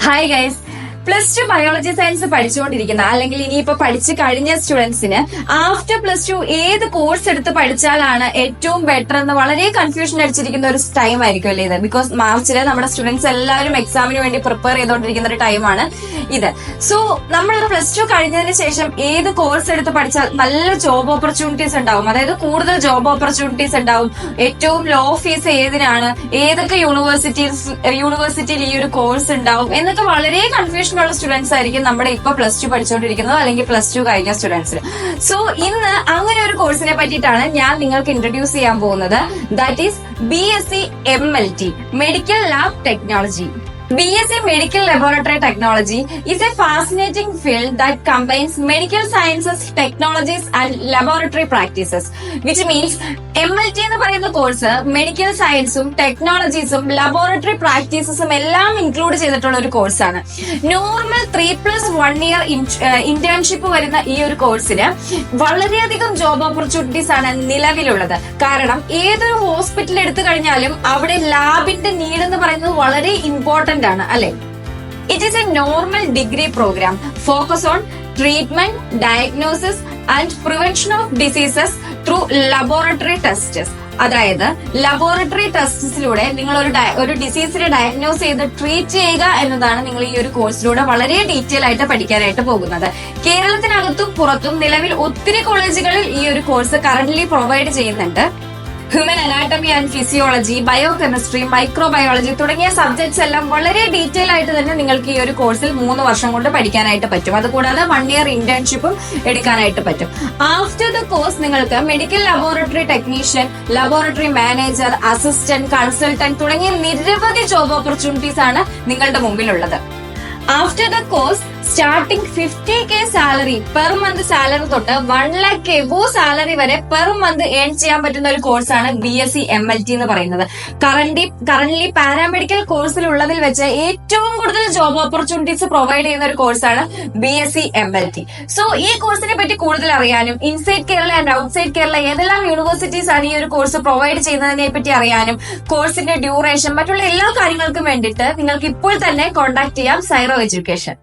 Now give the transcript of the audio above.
Hi guys, +2 biology science പഠിച്ചുകൊണ്ടിരിക്കുന്ന അല്ലെങ്കിൽ ഇനിയിപ്പോ പഠിച്ചു കഴിഞ്ഞ സ്റ്റുഡൻസിന് ആഫ്റ്റർ +2 ഏത് കോഴ്സ് എടുത്ത് പഠിച്ചാലാണ് ഏറ്റവും ബെറ്റർ എന്ന് വളരെ കൺഫ്യൂഷൻ അടിച്ചിരിക്കുന്ന ഒരു ടൈം ആയിരിക്കും അല്ലേ ഇത്. ബിക്കോസ് മാർച്ചില് നമ്മുടെ സ്റ്റുഡൻസ് എല്ലാവരും എക്സാമിന് വേണ്ടി പ്രിപ്പയർ ചെയ്തുകൊണ്ടിരിക്കുന്ന ഒരു ടൈമാണ് ഇത്. സോ നമ്മൾ +2 കഴിഞ്ഞതിന് ശേഷം ഏത് കോഴ്സ് എടുത്ത് പഠിച്ചാൽ നല്ല ജോബ് ഓപ്പർച്യൂണിറ്റീസ് ഉണ്ടാവും, അതായത് കൂടുതൽ ജോബ് ഓപ്പർച്യൂണിറ്റീസ് ഉണ്ടാവും, ഏറ്റവും ലോ ഫീസ് ഏതിനാണ്, ഏതൊക്കെ യൂണിവേഴ്സിറ്റിയിൽ ഈ ഒരു കോഴ്സ് ഉണ്ടാവും എന്നൊക്കെ വളരെ കൺഫ്യൂഷൻ ഉള്ള സ്റ്റുഡൻസ് ആയിരിക്കും നമ്മുടെ ഇപ്പൊ +2 പഠിച്ചുകൊണ്ടിരിക്കുന്നത് അല്ലെങ്കിൽ +2 കഴിഞ്ഞ സ്റ്റുഡൻസിന്. സോ ഇന്ന് അങ്ങനെ ഒരു കോഴ്സിനെ പറ്റിയിട്ടാണ് ഞാൻ നിങ്ങൾക്ക് ഇൻട്രൊഡ്യൂസ് ചെയ്യാൻ പോകുന്നത്. That is BSc MLT, medical lab technology. BSc Medical Laboratory Technology is a fascinating field that combines medical sciences, technologies and laboratory practices, which means MLT എന്ന് പറയുന്ന കോഴ്സ് മെഡിക്കൽ സയൻസും ടെക്നോളജീസും ലബോറട്ടറി പ്രാക്ടീസസും എല്ലാം ഇൻക്ലൂഡ് ചെയ്തിട്ടുള്ള ഒരു കോഴ്സാണ്. Normal 3+1 year internship വരുന്ന ഈ ഒരു കോഴ്സിന് വളരെയധികം ജോബ് ഓപ്പർച്യൂണിറ്റീസ് ആണ് നിലവിലുള്ളത്. കാരണം ഏതൊരു ഹോസ്പിറ്റൽ എടുത്തു കഴിഞ്ഞാലും അവിടെ ലാബിന്റെ നീഡ് എന്ന് പറയുന്നത് വളരെ ഇമ്പോർട്ടന്റ് ആണ് അല്ലെ. It is a normal degree programme focus on treatment, diagnosis and prevention of diseases through laboratory tests. അതായത് ലബോറട്ടറി ടെസ്റ്റസിലൂടെ നിങ്ങൾ ഒരു ഡിസീസിനെ ഡയഗ്നോസ് ചെയ്ത് ട്രീറ്റ് ചെയ്യുക എന്നതാണ് നിങ്ങൾ ഈ ഒരു കോഴ്സിലൂടെ വളരെ ഡീറ്റെയിൽ ആയിട്ട് പഠിക്കാനായിട്ട് പോകുന്നത്. കേരളത്തിനകത്തും പുറത്തും നിലവിൽ ഒത്തിരി കോളേജുകളിൽ ഈ ഒരു കോഴ്സ് കറന്റ്ലി പ്രൊവൈഡ് ചെയ്യുന്നുണ്ട്. Human anatomy and physiology, biochemistry, microbiology തുടങ്ങിയ സബ്ജക്ട്സ് എല്ലാം വളരെ ഡീറ്റെയിൽ ആയിട്ട് തന്നെ നിങ്ങൾക്ക് ഈ ഒരു കോഴ്സിൽ 3 വർഷം കൊണ്ട് പഠിക്കാനായിട്ട് പറ്റും. അതുകൂടാതെ 1 ഇയർ ഇന്റേൺഷിപ്പും എടുക്കാനായിട്ട് പറ്റും. ആഫ്റ്റർ ദ കോഴ്സ് നിങ്ങൾക്ക് medical laboratory technician, laboratory manager, assistant, consultant തുടങ്ങിയ നിരവധി ജോബ് ഓപ്പർച്യൂണിറ്റീസ് ആണ് നിങ്ങളുടെ മുമ്പിലുള്ളത്. After the course starting 50K salary per month salary തൊട്ട് 1 lakh എബോ സാലറി വരെ പെർ മന്ത് ഏൺ ചെയ്യാൻ പറ്റുന്ന ഒരു കോഴ്സാണ് BSc MLT എന്ന് പറയുന്നത്. കറന്റ്ലി പാരാമെഡിക്കൽ കോഴ്സിൽ ഉള്ളതിൽ വെച്ച് ഏറ്റവും കൂടുതൽ ജോബ് ഓപ്പർച്യൂണിറ്റീസ് പ്രൊവൈഡ് ചെയ്യുന്ന ഒരു കോഴ്സാണ് BSc MLT. സോ ഈ കോഴ്സിനെ പറ്റി കൂടുതൽ അറിയാനും inside Kerala and outside Kerala ഏതെല്ലാം യൂണിവേഴ്സിറ്റീസ് ആണ് ഈ ഒരു കോഴ്സ് പ്രൊവൈഡ് ചെയ്യുന്നതിനെ പറ്റി അറിയാനും കോഴ്സിന്റെ ഡ്യൂറേഷൻ മറ്റുള്ള എല്ലാ കാര്യങ്ങൾക്കും വേണ്ടിയിട്ട് നിങ്ങൾക്ക് ഇപ്പോൾ തന്നെ കോൺടാക്ട് ചെയ്യാം സൈറോ എഡ്യൂക്കേഷൻ.